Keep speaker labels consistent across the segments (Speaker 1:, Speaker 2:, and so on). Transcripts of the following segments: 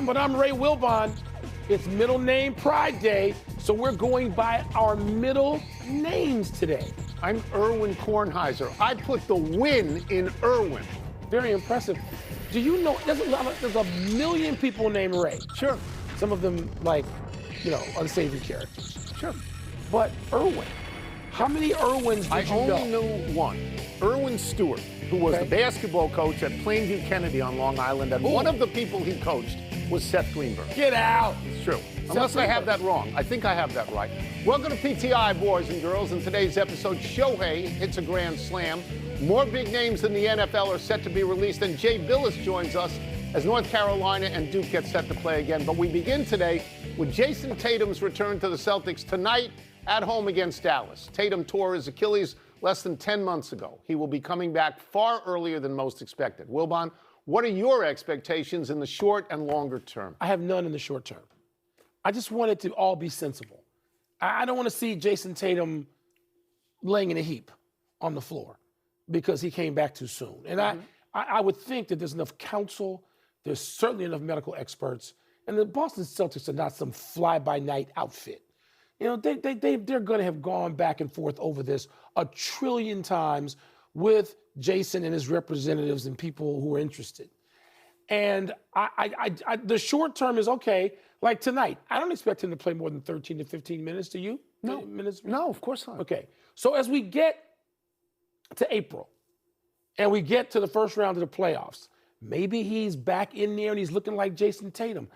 Speaker 1: But I'm Ray Wilbon. It's Middle Name Pride Day, so we're going by our middle names today.
Speaker 2: I'm Erwin Kornheiser. I put the win in Erwin.
Speaker 1: Very impressive. Do you know there's a million people named Ray?
Speaker 2: Sure.
Speaker 1: Some of them unsavory characters.
Speaker 2: Sure.
Speaker 1: But Erwin, how many Erwins did you know?
Speaker 2: I only knew one. Erwin Stewart, who was the basketball coach at Plainview Kennedy on Long Island, and one of the people he coached was Seth Greenberg.
Speaker 1: Get out.
Speaker 2: It's true. Unless I have that wrong. I think I have that right. Welcome to PTI, boys and girls. In today's episode, Shohei hits a grand slam. More big names in the NFL are set to be released, and Jay Billis joins us as North Carolina and Duke get set to play again. But we begin today with Jayson Tatum's return to the Celtics tonight at home against Dallas. Tatum tore his Achilles less than 10 months ago. He will be coming back far earlier than most expected. Wilbon, what are your expectations in the short and longer term?
Speaker 1: I have none in the short term. I just want it to all be sensible. I don't want to see Jayson Tatum laying in a heap on the floor because he came back too soon. And I would think that there's enough counsel, there's certainly enough medical experts, and the Boston Celtics are not some fly-by-night outfit. You know, they're going to have gone back and forth over this a trillion times with Jayson and his representatives and people who are interested. And the short term is okay. Like tonight, I don't expect him to play more than 13 to 15 minutes. Do you?
Speaker 2: No, of course not.
Speaker 1: Okay. So as we get to April and we get to the first round of the playoffs, maybe he's back in there and he's looking like Jayson Tatum.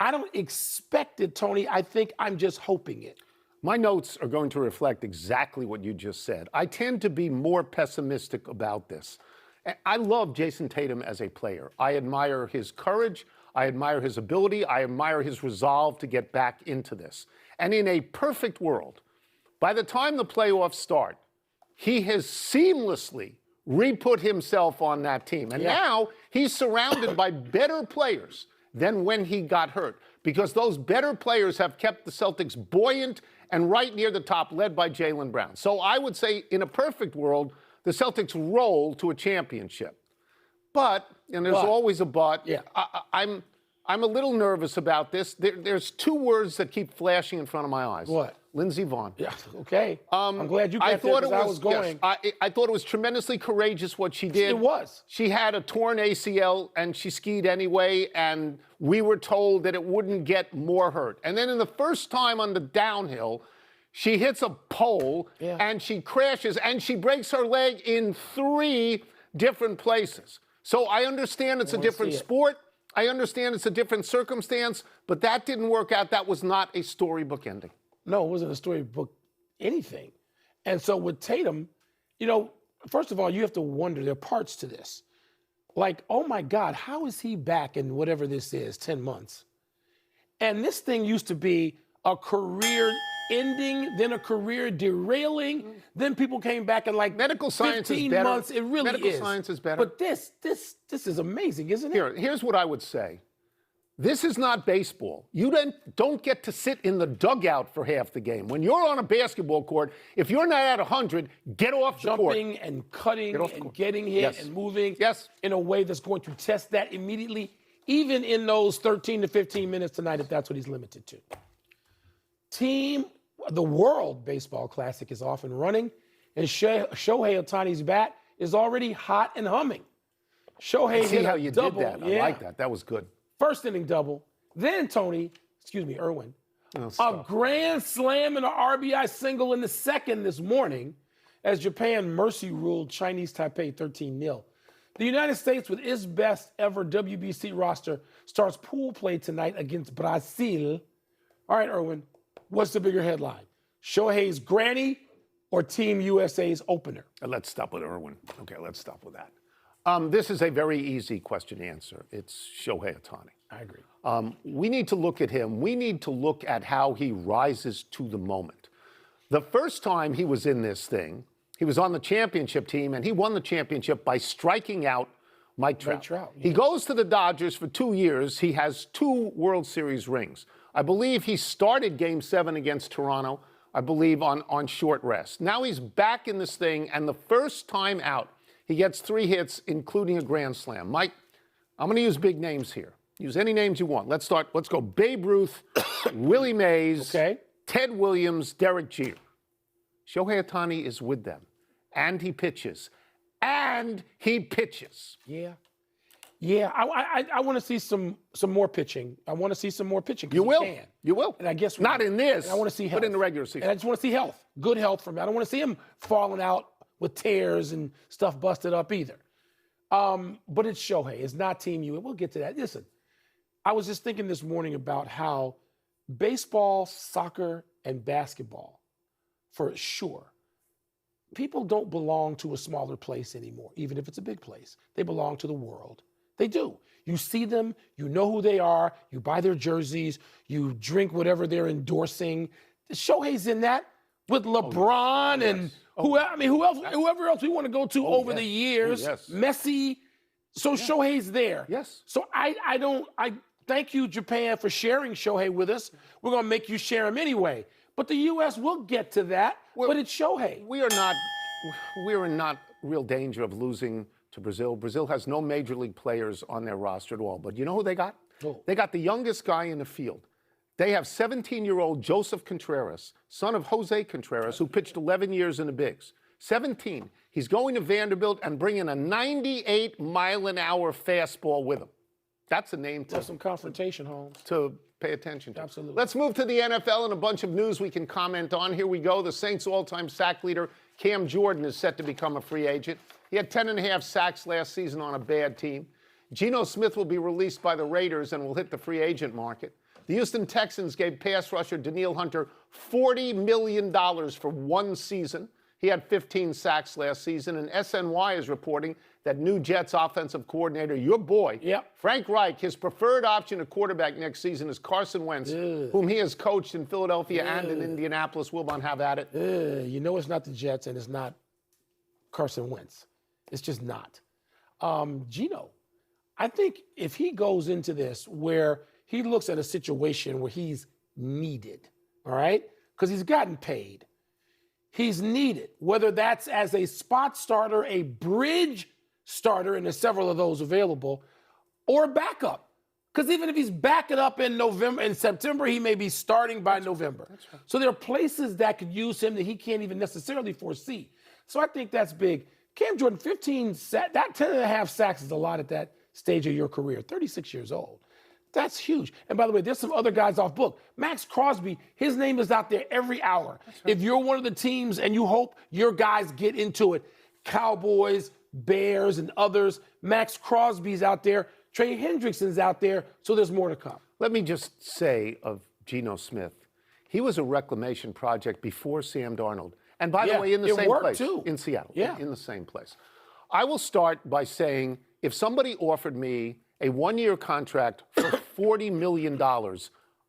Speaker 1: I don't expect it, Tony. I think I'm just hoping it.
Speaker 2: My notes are going to reflect exactly what you just said. I tend to be more pessimistic about this. I love Jayson Tatum as a player. I admire his courage. I admire his ability. I admire his resolve to get back into this. And in a perfect world, by the time the playoffs start, he has seamlessly re-put himself on that team. And now he's surrounded by better players than when he got hurt, because those better players have kept the Celtics buoyant and right near the top, led by Jaylen Brown. So I would say, in a perfect world, the Celtics roll to a championship. But, and there's always a but, I'm a little nervous about this. There's two words that keep flashing in front of my eyes.
Speaker 1: What?
Speaker 2: Lindsey Vonn.
Speaker 1: Yeah, okay. I'm glad you got there because I was going.
Speaker 2: Yes, I thought it was tremendously courageous what she did.
Speaker 1: It was.
Speaker 2: She had a torn ACL, and she skied anyway, and we were told that it wouldn't get more hurt. And then in the first time on the downhill, she hits a pole, and she crashes, and she breaks her leg in 3 different places. So I understand it's a different sport. I understand it's a different circumstance, but that didn't work out. That was not a storybook ending.
Speaker 1: No, it wasn't a storybook anything. And so with Tatum, first of all, you have to wonder, there are parts to this. Like, oh my God, how is he back in whatever this is, 10 months? And this thing used to be a career ending, then a career derailing, then people came back and like
Speaker 2: medical science
Speaker 1: 15
Speaker 2: is better.
Speaker 1: months. It really
Speaker 2: medical
Speaker 1: is.
Speaker 2: Science is better.
Speaker 1: But this is amazing, isn't it?
Speaker 2: Here's what I would say. This is not baseball. You don't get to sit in the dugout for half the game. When you're on a basketball court, if you're not at 100, get off the court.
Speaker 1: Jumping and cutting and getting hit and moving in a way that's going to test that immediately, even in those 13 to 15 minutes tonight, if that's what he's limited to. The World Baseball Classic is off and running, and Shohei Ohtani's bat is already hot and humming. Shohei
Speaker 2: See
Speaker 1: hit
Speaker 2: how
Speaker 1: a
Speaker 2: you
Speaker 1: double.
Speaker 2: did that. I like that. That was good.
Speaker 1: First inning double. Then, Erwin, a grand slam and an RBI single in the second this morning as Japan mercy ruled Chinese Taipei 13-0. The United States, with its best ever WBC roster, starts pool play tonight against Brazil. All right, Erwin, what's the bigger headline? Shohei's granny or Team USA's opener?
Speaker 2: Let's stop with Erwin. Okay, let's stop with that. This is a very easy question to answer. It's Shohei Ohtani.
Speaker 1: I agree.
Speaker 2: We need to look at him. We need to look at how he rises to the moment. The first time he was in this thing, he was on the championship team, and he won the championship by striking out Mike Trout. He goes to the Dodgers for 2 years. He has 2 World Series rings. I believe he started Game 7 against Toronto, I believe, on short rest. Now he's back in this thing, and the first time out, he gets 3 hits, including a grand slam. Mike, I'm going to use big names here. Use any names you want. Let's go Babe Ruth, Willie Mays, Ted Williams, Derek Jeter. Shohei Ohtani is with them, and he pitches. And he pitches.
Speaker 1: Yeah. Yeah, I want to see some more pitching. I want to see some more pitching.
Speaker 2: You will.
Speaker 1: Can.
Speaker 2: You will.
Speaker 1: And I guess
Speaker 2: not in this.
Speaker 1: I want to see health.
Speaker 2: But in the regular season.
Speaker 1: And I just want to see health, good health from him. I don't want to see him falling out with tears and stuff busted up either. But it's Shohei. It's not Team U. We'll get to that. Listen, I was just thinking this morning about how baseball, soccer, and basketball, for sure, people don't belong to a smaller place anymore, even if it's a big place. They belong to the world. They do. You see them, you know who they are, you buy their jerseys, you drink whatever they're endorsing. Shohei's in that with LeBron and whoever else we want to go to over the years. Messi. So Shohei's there.
Speaker 2: Yes.
Speaker 1: So I thank you, Japan, for sharing Shohei with us. We're going to make you share him anyway. But the U.S. will get to that. But it's Shohei.
Speaker 2: We are in not real danger of losing to Brazil. Brazil has no major league players on their roster at all. But you know who they got?
Speaker 1: Oh.
Speaker 2: They got the youngest guy in the field. They have 17-year-old Joseph Contreras, son of Jose Contreras, who pitched 11 years in the bigs. 17. He's going to Vanderbilt and bringing a 98-mile-an-hour fastball with him. That's a name to...
Speaker 1: That's some confrontation, Holmes.
Speaker 2: To pay attention to.
Speaker 1: Absolutely.
Speaker 2: Let's move to the NFL and a bunch of news we can comment on. Here we go. The Saints' all-time sack leader, Cam Jordan, is set to become a free agent. He had 10.5 sacks last season on a bad team. Geno Smith will be released by the Raiders and will hit the free agent market. The Houston Texans gave pass rusher Danielle Hunter $40 million for one season. He had 15 sacks last season, and SNY is reporting that new Jets offensive coordinator, your boy, Frank Reich, his preferred option at quarterback next season is Carson Wentz, whom he has coached in Philadelphia and in Indianapolis. Wilbon, have at it.
Speaker 1: You know it's not the Jets and it's not Carson Wentz. It's just not. Geno, I think if he goes into this where he looks at a situation where he's needed, all right, because he's gotten paid, he's needed, whether that's as a spot starter, a bridge starter, and there's several of those available, or backup. Because even if he's backing up in September, he may be starting by November. Right. So there are places that could use him that he can't even necessarily foresee. So I think that's big. Cam Jordan, 10.5 sacks is a lot at that stage of your career, 36 years old. That's huge. And by the way, there's some other guys off book. Max Crosby, his name is out there every hour. Right. If you're one of the teams and you hope your guys get into it, Cowboys, Bears, and others, Max Crosby's out there. Trey Hendrickson's out there, so there's more to come.
Speaker 2: Let me just say of Geno Smith, he was a reclamation project before Sam Darnold. And by the way, in the same place,
Speaker 1: too.
Speaker 2: In Seattle,
Speaker 1: yeah.
Speaker 2: in the same place. I will start by saying, if somebody offered me a one-year contract for $40 million,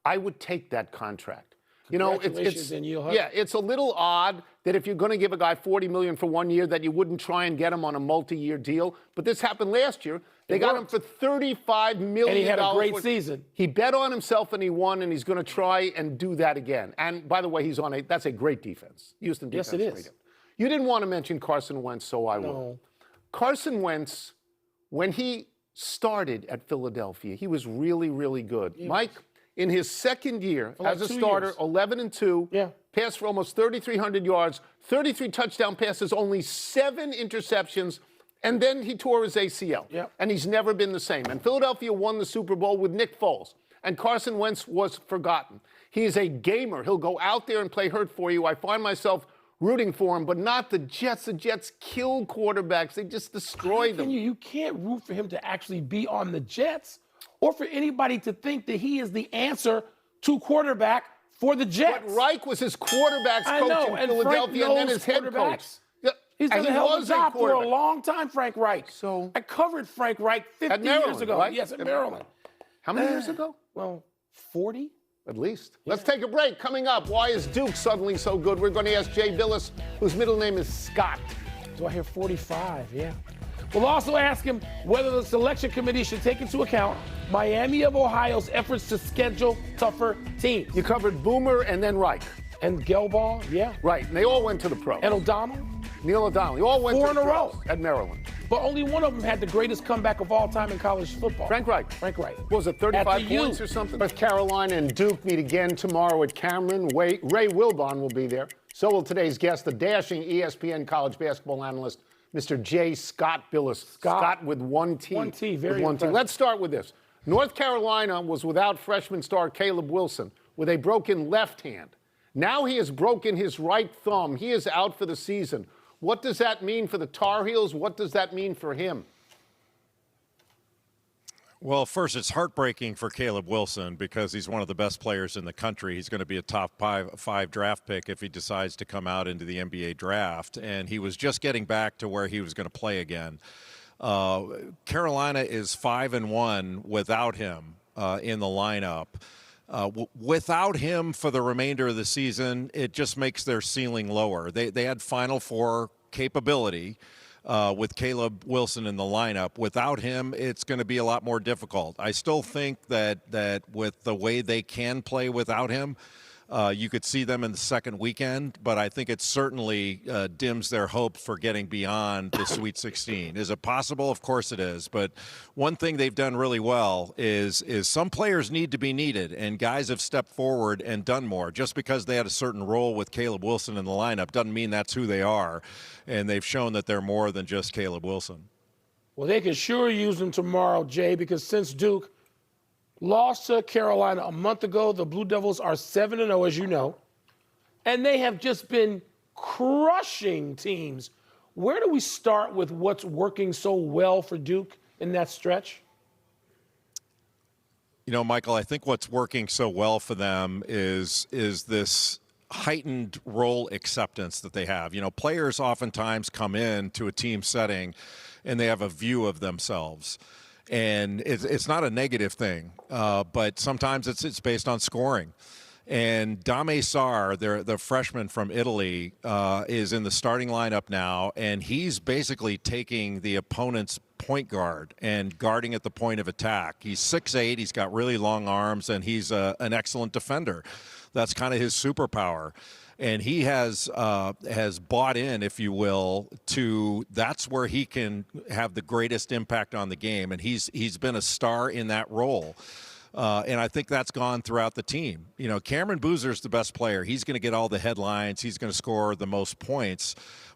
Speaker 2: I would take that contract. You know, it's a little odd that if you're going to give a guy $40 million for 1 year, that you wouldn't try and get him on a multi-year deal. But this happened last year. They got him for $35 million.
Speaker 1: And he had a great season.
Speaker 2: He bet on himself and he won, and he's going to try and do that again. And by the way, that's a great defense. Houston defense.
Speaker 1: Yes, it is.
Speaker 2: You didn't want to mention Carson Wentz, so I will. Carson Wentz, when he started at Philadelphia, he was really, really good. Mike, in his second year as a starter, 11-2, passed for almost 3,300 yards, 33 touchdown passes, only 7 interceptions, and then he tore his ACL. And he's never been the same. And Philadelphia won the Super Bowl with Nick Foles, and Carson Wentz was forgotten. He is a gamer. He'll go out there and play hurt for you. I find myself rooting for him, but not the Jets. The Jets kill quarterbacks. They just destroy them.
Speaker 1: You can't root for him to actually be on the Jets or for anybody to think that he is the answer to quarterback for the Jets.
Speaker 2: But Reich was his quarterbacks coach in Philadelphia and then his head coach.
Speaker 1: He's done a hell of a job for a long time, Frank Reich.
Speaker 2: So
Speaker 1: I covered Frank Reich 50 years ago.
Speaker 2: Right?
Speaker 1: Yes, at Maryland.
Speaker 2: How many years ago?
Speaker 1: Well, 40.
Speaker 2: At least. Let's take a break. Coming up, why is Duke suddenly so good? We're going to ask Jay Billis, whose middle name is Scott.
Speaker 1: Do I hear 45? Yeah. We'll also ask him whether the selection committee should take into account Miami of Ohio's efforts to schedule tougher teams.
Speaker 2: You covered Boomer and then Reich.
Speaker 1: And Gelbaugh,
Speaker 2: Right, and they all went to the pro.
Speaker 1: And O'Donnell.
Speaker 2: Neil O'Donnell. All went
Speaker 1: 4
Speaker 2: to
Speaker 1: in a
Speaker 2: the
Speaker 1: row.
Speaker 2: pros at Maryland.
Speaker 1: But only one of them had the greatest comeback of all time in college football.
Speaker 2: Frank Reich.
Speaker 1: Frank Reich.
Speaker 2: What was it, 35 points or something? North Carolina and Duke meet again tomorrow at Cameron. Ray Wilbon will be there. So will today's guest, the dashing ESPN college basketball analyst, Mr. J. Scott Billis. Scott with one T.
Speaker 1: One T, very
Speaker 2: with one T.
Speaker 1: impressive.
Speaker 2: Let's start with this. North Carolina was without freshman star Caleb Wilson with a broken left hand. Now he has broken his right thumb. He is out for the season. What does that mean for the Tar Heels? What does that mean for him?
Speaker 3: Well, first, it's heartbreaking for Caleb Wilson because he's one of the best players in the country. He's going to be a top five draft pick if he decides to come out into the NBA draft. And he was just getting back to where he was going to play again. Carolina is 5-1 without him in the lineup. Without him for the remainder of the season, it just makes their ceiling lower. They had Final Four capability with Caleb Wilson in the lineup. Without him, it's going to be a lot more difficult. I still think that with the way they can play without him, you could see them in the second weekend, but I think it certainly dims their hopes for getting beyond the Sweet 16. Is it possible? Of course it is. But one thing they've done really well is some players need to be needed, and guys have stepped forward and done more. Just because they had a certain role with Caleb Wilson in the lineup doesn't mean that's who they are, and they've shown that they're more than just Caleb Wilson.
Speaker 1: Well, they can sure use him tomorrow, Jay, because since Duke lost to Carolina a month ago, the Blue Devils are 7-0, as you know, and they have just been crushing teams. Where do we start with what's working so well for Duke in that stretch?
Speaker 3: You know, Michael, I think what's working so well for them is this heightened role acceptance that they have. You know, players oftentimes come in to a team setting and they have a view of themselves. And it's not a negative thing, but sometimes it's based on scoring. And Dame Sarr, the freshman from Italy, is in the starting lineup now, and he's basically taking the opponent's point guard and guarding at the point of attack. He's 6'8", he's got really long arms, and he's an excellent defender. That's kind of his superpower. And he has bought in, if you will, to that's where he can have the greatest impact on the game. And he's been a star in that role. And I think that's gone throughout the team. You know, Cameron Boozer's the best player. He's going to get all the headlines. He's going to score the most points.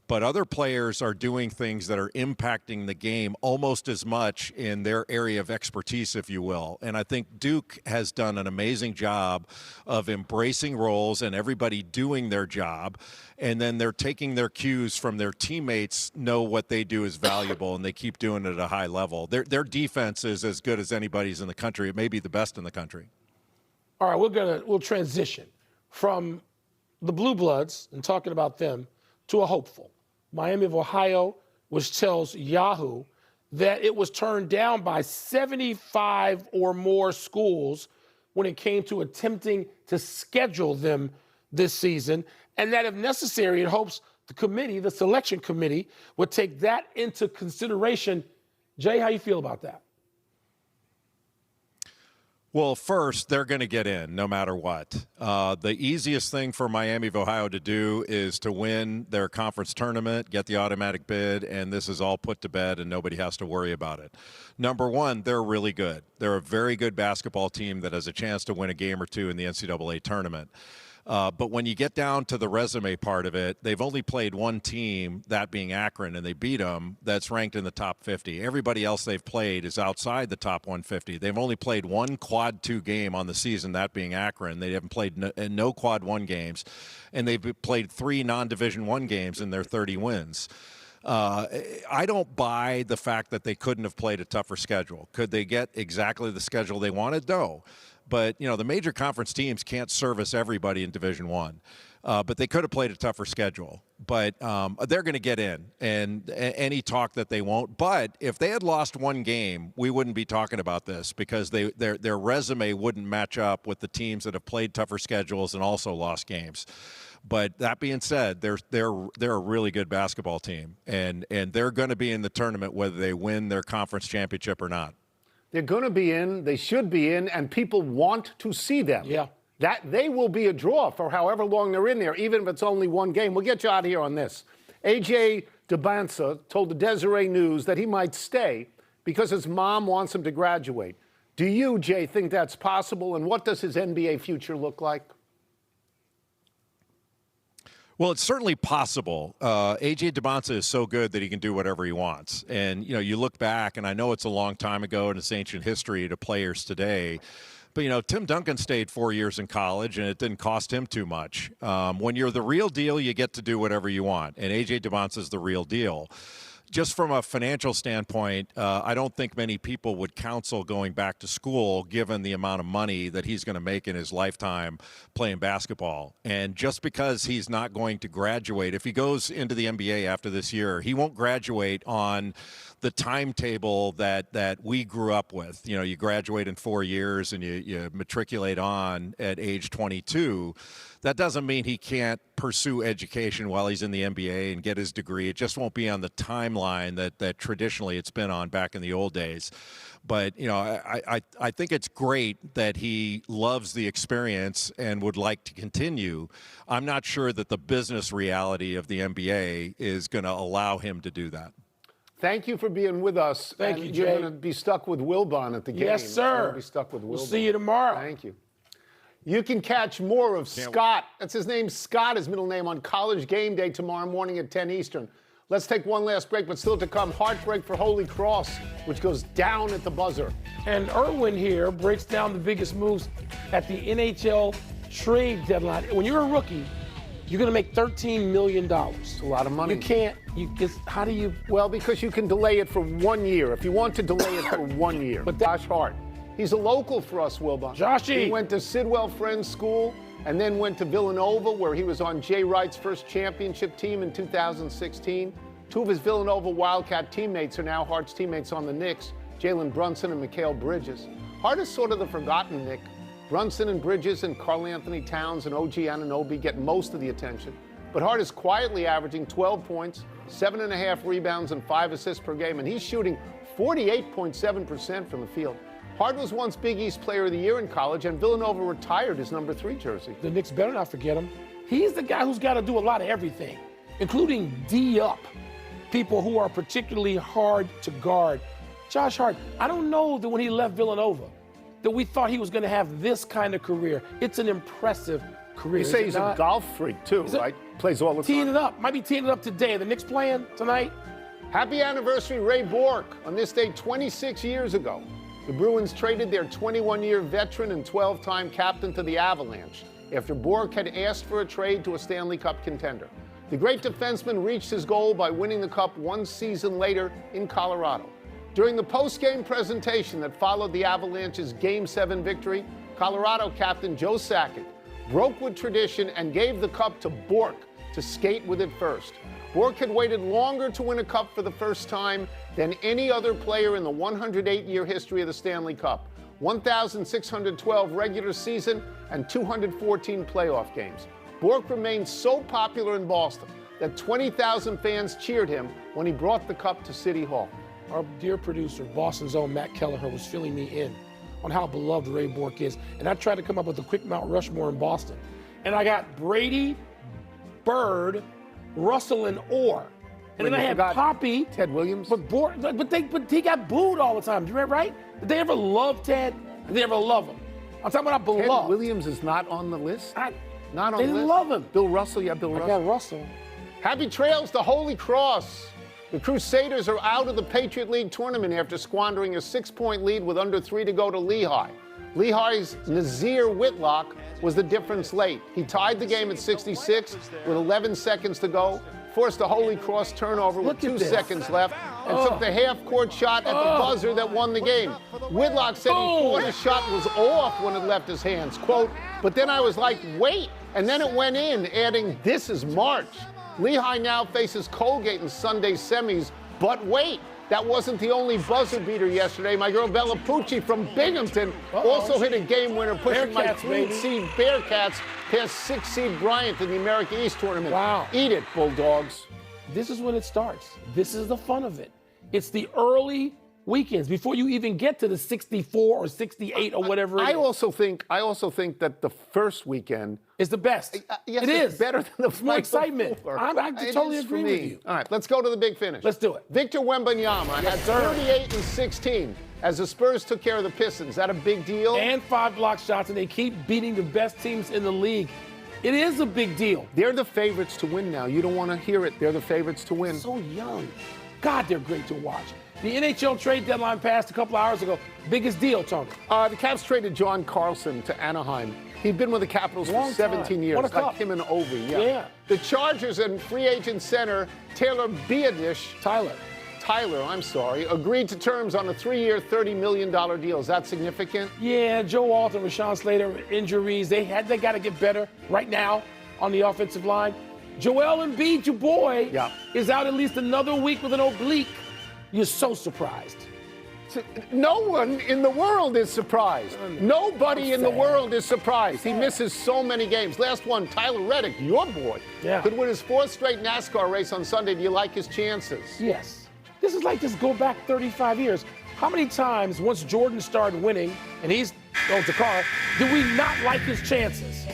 Speaker 3: But other players are doing things that are impacting the game almost as much in their area of expertise, if you will. And I think Duke has done an amazing job of embracing roles and everybody doing their job. And then they're taking their cues from their teammates, know what they do is valuable, and they keep doing it at a high level. Their defense is as good as anybody's in the country. It may be the best in the country.
Speaker 1: All right, we'll transition from the Blue Bloods and talking about them to a hopeful. Miami of Ohio, which tells Yahoo that it was turned down by 75 or more schools when it came to attempting to schedule them this season, and that if necessary, it hopes the committee, the selection committee, would take that into consideration. Jay, how you feel about that?
Speaker 3: Well, first, they're going to get in no matter what. The easiest thing for Miami of Ohio to do is to win their conference tournament, get the automatic bid, and this is all put to bed and nobody has to worry about it. Number one, they're really good. They're a very good basketball team that has a chance to win a game or two in the NCAA tournament. But when you get down to the resume part of it, they've only played one team, that being Akron, and they beat them, that's ranked in the top 50. Everybody else they've played is outside the top 150. They've only played one quad 2 game on the season, that being Akron. They haven't played no quad 1 games. And they've played 3 non-division 1 games in their 30 wins. I don't buy the fact that they couldn't have played a tougher schedule. Could they get exactly the schedule they wanted? No. But, you know, the major conference teams can't service everybody in Division I. But they could have played a tougher schedule. But they're going to get in, and any talk that they won't. But if they had lost one game, we wouldn't be talking about this because their resume wouldn't match up with the teams that have played tougher schedules and also lost games. But that being said, they're a really good basketball team, and they're going to be in the tournament whether they win their conference championship or not.
Speaker 2: They're going to be in, they should be in, and people want to see them.
Speaker 1: Yeah.
Speaker 2: That they will be a draw for however long they're in there, even if it's only one game. We'll get you out of here on this. A.J. Tatum told the Deseret News that he might stay because his mom wants him to graduate. Do you, Jay, think that's possible? And what does his NBA future look like?
Speaker 3: Well, it's certainly possible. A.J. Tatum is so good that he can do whatever he wants. And, you look back, and I know it's a long time ago and it's ancient history to players today, but, Tim Duncan stayed 4 years in college, and it didn't cost him too much. When you're the real deal, you get to do whatever you want, and A.J. Tatum is the real deal. Just from a financial standpoint, I don't think many people would counsel going back to school given the amount of money that he's going to make in his lifetime playing basketball. And just because he's not going to graduate, if he goes into the NBA after this year, he won't graduate on the timetable that we grew up with. You graduate in 4 years and you matriculate on at age 22. That doesn't mean he can't pursue education while he's in the NBA and get his degree. It just won't be on the timeline that traditionally it's been on back in the old days. But, I think it's great that he loves the experience and would like to continue. I'm not sure that the business reality of the NBA is going to allow him to do that.
Speaker 2: Thank you for being with us.
Speaker 1: Thank you, Jay.
Speaker 2: You're going to be stuck with Wilbon at the game.
Speaker 1: Yes, sir.
Speaker 2: You're going to be stuck with Wilbon.
Speaker 1: We'll see you tomorrow.
Speaker 2: Thank you. You can catch more of Scott. That's his name, Scott, his middle name, on College Game Day tomorrow morning at 10 Eastern. Let's take one last break, but still to come, heartbreak for Holy Cross, which goes down at the buzzer.
Speaker 1: And Irwin here breaks down the biggest moves at the NHL trade deadline. When you're a rookie, you're going to make $13 million.
Speaker 2: It's a lot of money.
Speaker 1: You can't. How do you?
Speaker 2: Well, because you can delay it for 1 year. If you want to delay it for 1 year. But Josh Hart, he's a local for us, Wilbon.
Speaker 1: Joshy.
Speaker 2: He went to Sidwell Friends School and then went to Villanova, where he was on Jay Wright's first championship team in 2016. Two of his Villanova Wildcat teammates are now Hart's teammates on the Knicks, Jalen Brunson and Mikal Bridges. Hart is sort of the forgotten Knick. Brunson and Bridges and Karl Anthony Towns and OG Anunoby get most of the attention. But Hart is quietly averaging 12 points, 7.5 rebounds, and 5 assists per game, and he's shooting 48.7% from the field. Hart was once Big East Player of the Year in college, and Villanova retired his number 3 jersey.
Speaker 1: The Knicks better not forget him. He's the guy who's got to do a lot of everything, including D-up people who are particularly hard to guard. Josh Hart, I don't know that when he left Villanova that we thought he was going to have this kind of career. It's an impressive career.
Speaker 2: You say he's a golf freak, too, right? Plays all the time.
Speaker 1: Teeing it up. Might be teeing it up today. The Knicks playing tonight.
Speaker 2: Happy anniversary, Ray Bourque. On this day 26 years ago, the Bruins traded their 21-year veteran and 12-time captain to the Avalanche after Bourque had asked for a trade to a Stanley Cup contender. The great defenseman reached his goal by winning the Cup 1 season later in Colorado. During the post-game presentation that followed the Avalanche's Game 7 victory, Colorado captain Joe Sakic broke with tradition and gave the Cup to Bourque to skate with it first. Bourque had waited longer to win a Cup for the first time than any other player in the 108-year history of the Stanley Cup. 1,612 regular season and 214 playoff games. Bourque remained so popular in Boston that 20,000 fans cheered him when he brought the Cup to City Hall.
Speaker 1: Our dear producer, Boston's own Matt Kelleher, was filling me in on how beloved Ray Bourque is. And I tried to come up with a quick Mount Rushmore in Boston. And I got Brady, Bird, Russell, and Orr. And then I had Poppy.
Speaker 2: Ted Williams.
Speaker 1: But he got booed all the time. Do you remember, right? Did they ever love Ted? Did they ever love him? I'm talking about beloved.
Speaker 2: Ted Williams is not on the list? Not on the list?
Speaker 1: They love him.
Speaker 2: Bill Russell, yeah, Bill Russell.
Speaker 1: I got Russell.
Speaker 2: Happy trails to Holy Cross. The Crusaders are out of the Patriot League tournament after squandering a 6-point lead with under 3 to go to Lehigh. Lehigh's Nazir Whitlock was the difference late. He tied the game at 66 with 11 seconds to go, forced a Holy Cross turnover with 2 seconds left, and took the half-court shot at the buzzer that won the game. Whitlock said he thought his shot was off when it left his hands. Quote, but then I was like, wait, and then it went in, adding, this is March. Lehigh now faces Colgate in Sunday's semis, but wait, that wasn't the only buzzer beater yesterday. My girl Bella Pucci from Binghamton also hit a game winner, pushing my 3-seed Bearcats past 6-seed Bryant in the America East tournament.
Speaker 1: Wow.
Speaker 2: Eat it, Bulldogs.
Speaker 1: This is when it starts. This is the fun of it. It's the early weekends before you even get to the 64 or 68 or whatever.
Speaker 2: I also think that the first weekend
Speaker 1: is the best.
Speaker 2: yes,
Speaker 1: it
Speaker 2: it's
Speaker 1: is
Speaker 2: better than the
Speaker 1: It's more
Speaker 2: night
Speaker 1: excitement.
Speaker 2: before.
Speaker 1: I
Speaker 2: It
Speaker 1: totally
Speaker 2: is for
Speaker 1: agree
Speaker 2: me.
Speaker 1: with you.
Speaker 2: All right, let's go to the big finish.
Speaker 1: Let's do it.
Speaker 2: Victor Wembanyama had
Speaker 1: sir.
Speaker 2: 38 and 16 as the Spurs took care of the Pistons. Is that a big deal?
Speaker 1: And 5 block shots, and they keep beating the best teams in the league. It is a big deal.
Speaker 2: They're the favorites to win now. You don't want to hear it. They're the favorites to win.
Speaker 1: So young. God, they're great to watch. The NHL trade deadline passed a couple hours ago. Biggest deal, Tony.
Speaker 2: The Caps traded John Carlson to Anaheim. He'd been with the Capitals
Speaker 1: Long
Speaker 2: for 17
Speaker 1: time.
Speaker 2: years,
Speaker 1: Won a
Speaker 2: like
Speaker 1: cup.
Speaker 2: him and Ovi.
Speaker 1: Yeah.
Speaker 2: The Chargers and free agent center Taylor Biadish, Tyler, agreed to terms on a 3-year, $30 million deal. Is that significant?
Speaker 1: Yeah, Joe Alton, Rashawn Slater, injuries. They got to get better right now on the offensive line. Joel Embiid, your boy, is out at least another week with an oblique. You're so surprised.
Speaker 2: No one in the world is surprised. Nobody in the world is surprised. He misses so many games. Last one, Tyler Reddick, your boy, could win his 4th straight NASCAR race on Sunday. Do you like his chances?
Speaker 1: Yes. This is like just go back 35 years. How many times, once Jordan started winning and he's owns a car, did we not like his chances?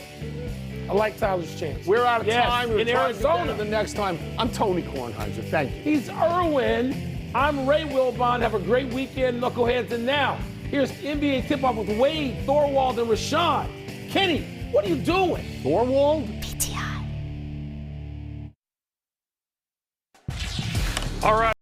Speaker 1: I like Tyler's chance.
Speaker 2: We're out of time. We're
Speaker 1: in
Speaker 2: trying to get
Speaker 1: Arizona.
Speaker 2: to the next time. I'm Tony Kornheiser. Thank you.
Speaker 1: He's Irwin. I'm Ray Wilbon. Have a great weekend, knuckleheads. And now, here's NBA tip-off with Wade, Thorwald, and Rashawn. Kenny, what are you doing?
Speaker 2: Thorwald?
Speaker 4: PTI.
Speaker 1: All right.